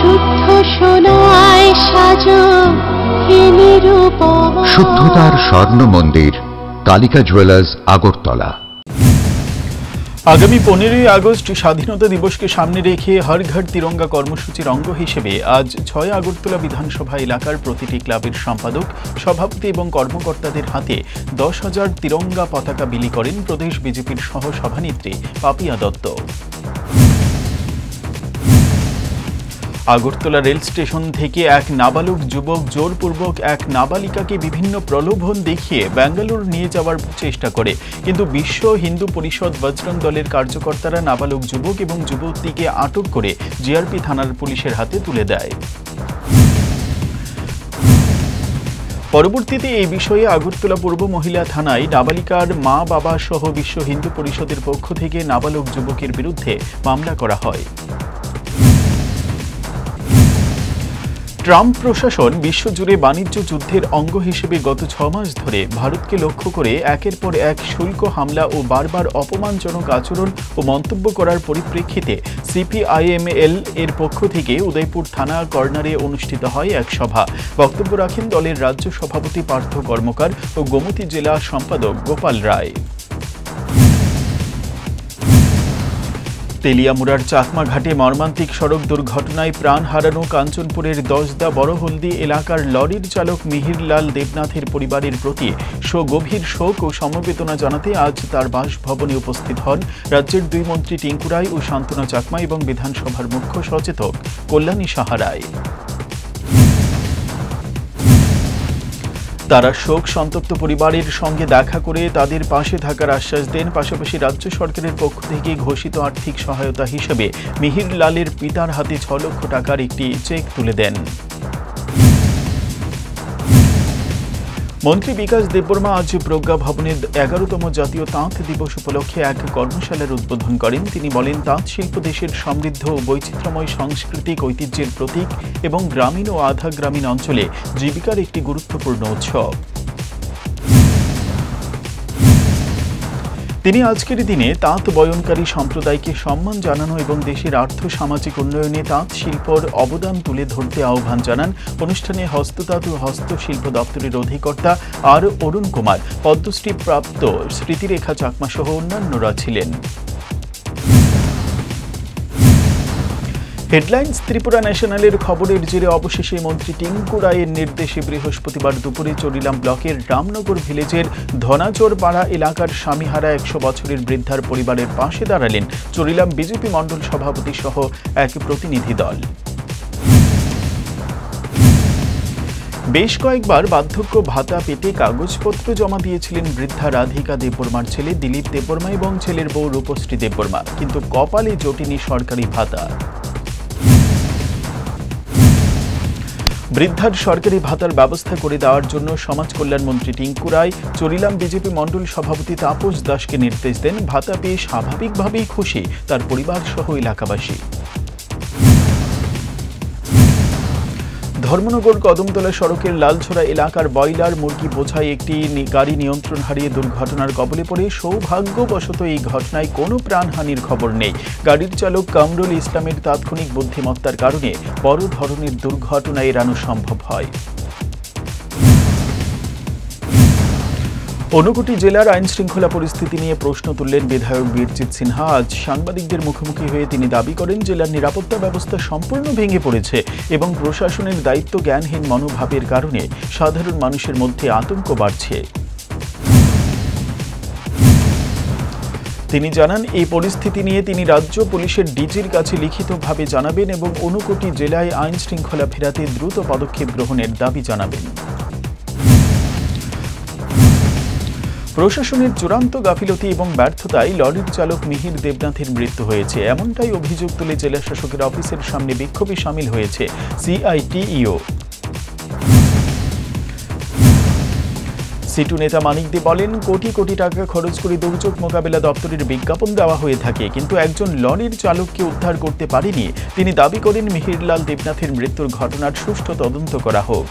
শুদ্ধ সোনায় সাজো হে নিরুপমা। শুদ্ধতার স্বর্ণ মন্দির কালিকা জুয়েলার্স, আগরতলা। আগামী 15ই আগস্ট স্বাধীনতা দিবসকে সামনে রেখে হর ঘর তিরঙ্গা কর্মসূচির অঙ্গ হিসেবে আজ 6 আগরতলা বিধানসভা এলাকার প্রতিটি ক্লাবের সম্পাদক, সভাপতি এবং কর্মকর্তাদের হাতে 10,000 তিরঙ্গা পতাকা বিলি করেন প্রদেশ বিজেপির সহ সভানেত্রী পাপিয়া দত্ত। আগরতলা রেল স্টেশন থেকে এক নাবালক যুবক জোরপূর্বক এক নাবালিকাকে বিভিন্ন প্রলোভন দেখিয়ে ব্যাঙ্গালোর নিয়ে যাওয়ার চেষ্টা করে, কিন্তু বিশ্ব হিন্দু পরিষদ বজরং দলের কার্যকর্তারা নাবালক যুবক এবং যুবতীকে আটক করে জিআরপি থানার পুলিশের হাতে তুলে দেয়। পরবর্তীতে এই বিষয়ে আগরতলা পূর্ব মহিলা থানায় নাবালিকার মা বাবা সহ বিশ্ব হিন্দু পরিষদের পক্ষ থেকে নাবালক যুবকের বিরুদ্ধে মামলা করা হয়। ট্রাম্প প্রশাসন বিশ্বজুড়ে বাণিজ্য যুদ্ধের অঙ্গ হিসেবে গত 6 মাস ধরে ভারতকে লক্ষ্য করে একের পর এক শুল্ক হামলা ও বারবার অপমানজনক আচরণ ও মন্তব্য করার পরিপ্রেক্ষিতে সিপিআইএমএল এর পক্ষ থেকে উদয়পুর থানা কর্নারে অনুষ্ঠিত হয় এক সভা। বক্তব্য রাখেন দলের রাজ্য সভাপতি পার্থ কর্মকার ও গোমতী জেলা সম্পাদক গোপাল রায়। তেলিয়ামুড়ার চাকমা ঘাটে মর্মান্তিক সড়ক দুর্ঘটনায় প্রাণ হারানো কাঞ্চনপুরের দশদা বড়হলদি এলাকার লরির চালক মিহিরলাল দেবনাথের পরিবারের প্রতি গভীর শোক ও সমবেদনা জানাতে আজ তার বাসভবনে উপস্থিত হন রাজ্যের 2 মন্ত্রী টিঙ্কু রায় ও শান্তনা চাকমা এবং বিধানসভার মুখ্য সচেতক কল্যাণী সাহা রায়। তারা শোক সন্তপ্ত পরিবারের সঙ্গে দেখা করে তাদের পাশে থাকার আশ্বাস দেন। পাশাপাশি রাজ্য সরকারের পক্ষ থেকে ঘোষিত আর্থিক সহায়তা হিসেবে মিহিরলালের পিতার হাতে 6 লক্ষ টাকার একটি চেক তুলে দেন। মন্ত্রী বিকাশ দেববর্মা আজ প্রজ্ঞা ভবনে 11তম জাতীয় তাঁত দিবস উপলক্ষে এক কর্মশালার উদ্বোধন করেন। তিনি বলেন, তাঁত শিল্প দেশের সমৃদ্ধ ও বৈচিত্র্যময় সাংস্কৃতিক ঐতিহ্যের প্রতীক এবং গ্রামীণ ও আধা গ্রামীণ অঞ্চলে জীবিকার একটি গুরুত্বপূর্ণ উৎসব। তিনি আজকের দিনে তাঁত বয়নকারী সম্প্রদায়কে সম্মান জানানো এবং দেশের আর্থ সামাজিক উন্নয়নে তাঁত শিল্পর অবদান তুলে ধরতে আহ্বান জানান। অনুষ্ঠানে হস্ততাঁত ও হস্তশিল্প দপ্তরের অধিকর্তা আর অরুণ কুমার, পদ্মশ্রী প্রাপ্ত স্মৃতিরেখা চাকমা সহ অন্যান্যরা ছিলেন। হেডলাইন্স ত্রিপুরা ন্যাশনালের খবরের জেরে অবশেষে মন্ত্রী টিঙ্কু রায়ের নির্দেশে বৃহস্পতিবার দুপুরে চরিলাম ব্লকের রামনগর ভিলেজের ধনাচোর পাড়া এলাকার স্বামীহারা 100 বছরের বৃদ্ধার পরিবারের পাশে দাঁড়ালেন চরিলাম বিজেপি মণ্ডল সভাপতি সহ এক প্রতিনিধি দল। বেশ কয়েকবার বার্ধক্য ভাতা পেতে কাগজপত্র জমা দিয়েছিলেন বৃদ্ধা রাধিকা দেববর্মার ছেলে দিলীপ দেববর্মা এবং ছেলের বউ রূপশ্রী দেববর্মা, কিন্তু কপালে জোটেনি সরকারি ভাতা। বৃদ্ধার সরকারি ভাতার ব্যবস্থা করে দেওয়ার জন্য সমাজ কল্যাণ মন্ত্রী টিঙ্কু রায় চরিলাম বিজেপি মণ্ডল সভাপতি তাপস দাসকে নির্দেশ দেন। ভাতা পেয়ে স্বাভাবিকভাবেই খুশি তার পরিবার সহ এলাকাবাসী। ধর্মনগর কদমতলা সড়কের লালছড়া এলাকার বয়লার মুরগি বোঝাই একটি গাড়ি নিয়ন্ত্রণ হারিয়ে দুর্ঘটনার কবলে পড়ে সৌভাগ্যবশত এই ঘটনায় কোনো প্রাণহানির খবর নেই। গাড়ির চালক কামরুল ইসলামের তাৎক্ষণিক বুদ্ধিমত্তার কারণে বড় ধরনের দুর্ঘটনা এড়ানো সম্ভব হয়। ঊনকোটি জেলার আইন শৃঙ্খলা পরিস্থিতি নিয়ে প্রশ্ন তুললেন বিধায়ক বীরজিৎ সিনহা। আজ সাংবাদিকদের মুখোমুখি হয়ে তিনি দাবি করেন, জেলার নিরাপত্তা ব্যবস্থা সম্পূর্ণ ভেঙে পড়েছে এবং প্রশাসনের দায়িত্ব জ্ঞানহীন মনোভাবের কারণে সাধারণ মানুষের মধ্যে আতঙ্ক বাড়ছে। তিনি জানান, এই পরিস্থিতি নিয়ে তিনি রাজ্য পুলিশের ডিজির কাছে লিখিতভাবে জানাবেন এবং ঊনকোটি জেলায় আইন শৃঙ্খলা ফেরাতে দ্রুত পদক্ষেপ গ্রহণের দাবি জানাবেন। প্রশাসনের চূড়ান্ত গাফিলতি এবং ব্যর্থতায় লরির চালক মিহির দেবনাথের মৃত্যু হয়েছে, এমনটাই অভিযোগ তুলে জেলা শাসকের অফিসের সামনে বিক্ষোভে সামিল হয়েছে সিআইটিইউ। সিটু নেতা মানিক দে বলেন, কোটি কোটি টাকা খরচ করে দুর্যোগ মোকাবেলা দপ্তরের বিজ্ঞাপন দেওয়া হয়ে থাকে, কিন্তু একজন লরির চালককে উদ্ধার করতে পারেনি। তিনি দাবি করেন, মিহিরলাল দেবনাথের মৃত্যুর ঘটনার সুষ্ঠু তদন্ত করা হোক।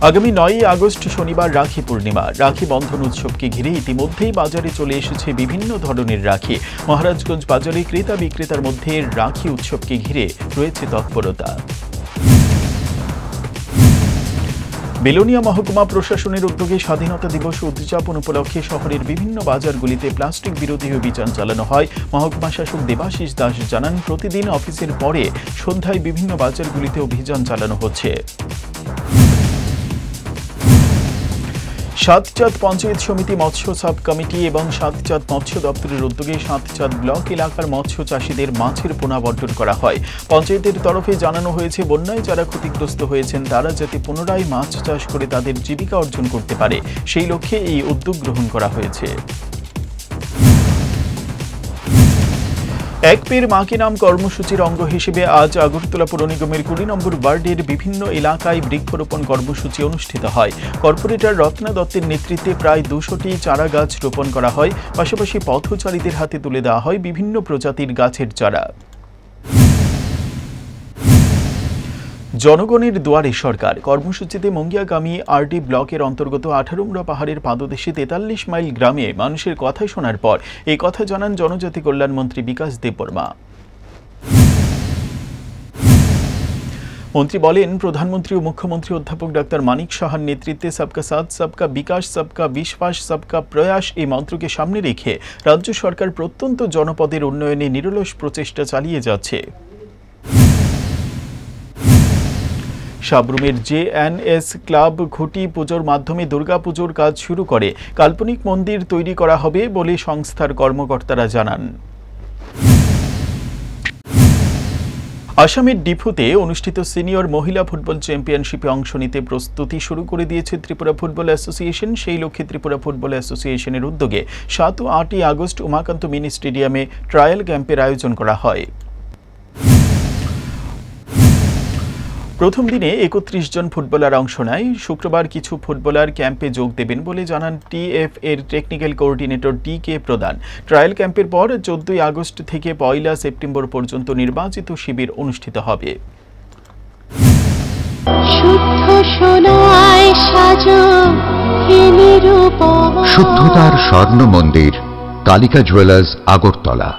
আগামী 9 আগস্ট শনিবার রাখি পূর্ণিমা। রাখি বন্ধন উৎসবকে ঘিরে ইতিমধ্যেই বাজারে চলে এসেছে বিভিন্ন ধরনের রাখি। মহারাজগঞ্জ বাজারে ক্রেতা বিক্রেতার মধ্যে রাখি উৎসবকে ঘিরে রয়েছে তৎপরতা। বেলোনিয়া মহকুমা প্রশাসনের উদ্যোগে স্বাধীনতা দিবস উদযাপন উপলক্ষে শহরের বিভিন্ন বাজারগুলিতে প্লাস্টিক বিরোধী অভিযান চালানো হয়। মহকুমা শাসক দেবাশিস দাস জানান, প্রতিদিন অফিসের পরে সন্ধ্যায় বিভিন্ন বাজারগুলিতে অভিযান চালানো হচ্ছে। সাতচাঁদ পঞ্চায়েত সমিতি মৎস্য সাব কমিটি এবং সাতচাঁদ মৎস্য দপ্তরের উদ্যোগে সাতচাঁদ ব্লক এলাকার মৎস্য চাষীদের মাছের পোনা বণ্টন করা হয়। পঞ্চায়েতের তরফে জানানো হয়েছে, বন্যায় যারা ক্ষতিগ্রস্ত হয়েছেন তারা যাতে পুনরায় মাছ চাষ করে তাদের জীবিকা অর্জন করতে পারে, সেই লক্ষ্যে এই উদ্যোগ গ্রহণ করা হয়েছে। এক পের মা কি নাম কর্মসূচির অঙ্গ হিসেবে আজ আগরতলা পৌর নিগমের 20 নম্বর ওয়ার্ডের বিভিন্ন এলাকায় বৃক্ষরোপণ কর্মসূচি অনুষ্ঠিত হয়। কর্পোরেটর রত্না দত্তের নেতৃত্বে প্রায় 200টি চারা গাছ রোপণ করা হয়। পাশাপাশি পথচারীদের হাতে তুলে দেওয়া হয় বিভিন্ন প্রজাতির গাছের চারা। জনগণের দুয়ারে সরকার কর্মসূচিতে মঙ্গিয়াগামী আরডি ব্লকের অন্তর্গত 18 পাহাড়ের পাদদেশে 43 মাইল গ্রামে মানুষের কথা শোনার পর এই কথা জানান জনজাতি কল্যাণ মন্ত্রী বিকাশ দেববর্মা। মন্ত্রী বলেন, প্রধানমন্ত্রী ও মুখ্যমন্ত্রী অধ্যাপক ডাক্তার মানিক সাহার নেতৃত্বে সবকা সাথ সবকা বিকাশ সবকা বিশ্বাস সবকা প্রয়াস এই মন্ত্রকে সামনে রেখে রাজ্য সরকার প্রত্যন্ত জনপদের উন্নয়নে নিরলস প্রচেষ্টা চালিয়ে যাচ্ছে। সাবরুমের জেএনএস ক্লাব খুঁটি পুজোর মাধ্যমে দুর্গাপুজোর কাজ শুরু করে কাল্পনিক মন্দির তৈরি করা হবে বলে সংস্থার কর্মকর্তারা জানান। আসামের ডিফুতে অনুষ্ঠিত সিনিয়র মহিলা ফুটবল চ্যাম্পিয়নশিপে অংশ নিতে প্রস্তুতি শুরু করে দিয়েছে ত্রিপুরা ফুটবল অ্যাসোসিয়েশন। সেই লক্ষ্যে ত্রিপুরা ফুটবল অ্যাসোসিয়েশনের উদ্যোগে 7 ও 8 আগস্ট উমাকান্ত মিনি স্টেডিয়ামে ট্রায়াল ক্যাম্পের আয়োজন করা হয়। প্রথম দিনে 31 জন ফুটবলার অংশ নেয়। শুক্রবার কিছু ফুটবলার ক্যাম্পে যোগ দেবেন বলে জানান টিএফ এর টেকনিক্যাল কোঅর্ডিনেটর DK প্রধান। ট্রায়াল ক্যাম্পের পর 14 আগস্ট থেকে 1 সেপ্টেম্বর পর্যন্ত নির্বাচিত শিবির অনুষ্ঠিত হবে। শুদ্ধতার স্বর্ণ মন্দির কালিকা জুয়েলার্স আগরতলা।